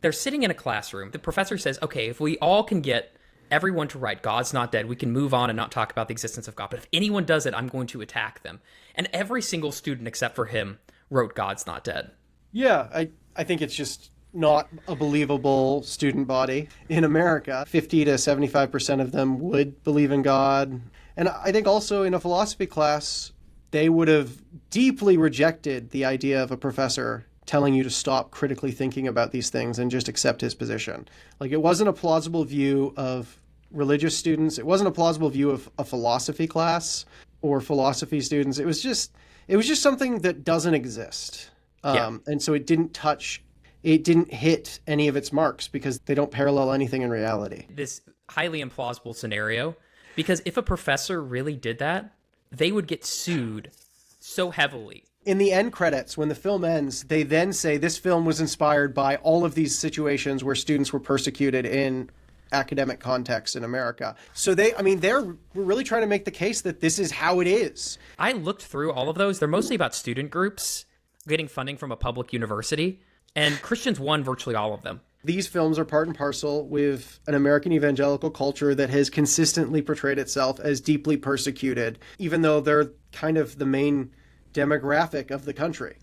They're sitting in a classroom. The professor says, okay, if we all can get everyone to write God's not dead, we can move on and not talk about the existence of God. But if anyone does it, I'm going to attack them. And every single student except for him wrote God's not dead. Yeah, I think it's just not a believable student body in America. 50 to 75% of them would believe in God. And I think also in a philosophy class, they would have deeply rejected the idea of a professor telling you to stop critically thinking about these things and just accept his position. Like, it wasn't a plausible view of religious students. It wasn't a plausible view of a philosophy class or philosophy students. It was just something that doesn't exist. And so it didn't hit any of its marks because they don't parallel anything in reality. This highly implausible scenario, because if a professor really did that, they would get sued so heavily. In the end credits, when the film ends, they then say this film was inspired by all of these situations where students were persecuted in academic context in America. So they're really trying to make the case that this is how it is. I looked through all of those. They're mostly about student groups getting funding from a public university, and Christians won virtually all of them. These films are part and parcel with an American evangelical culture that has consistently portrayed itself as deeply persecuted, even though they're kind of the main demographic of the country.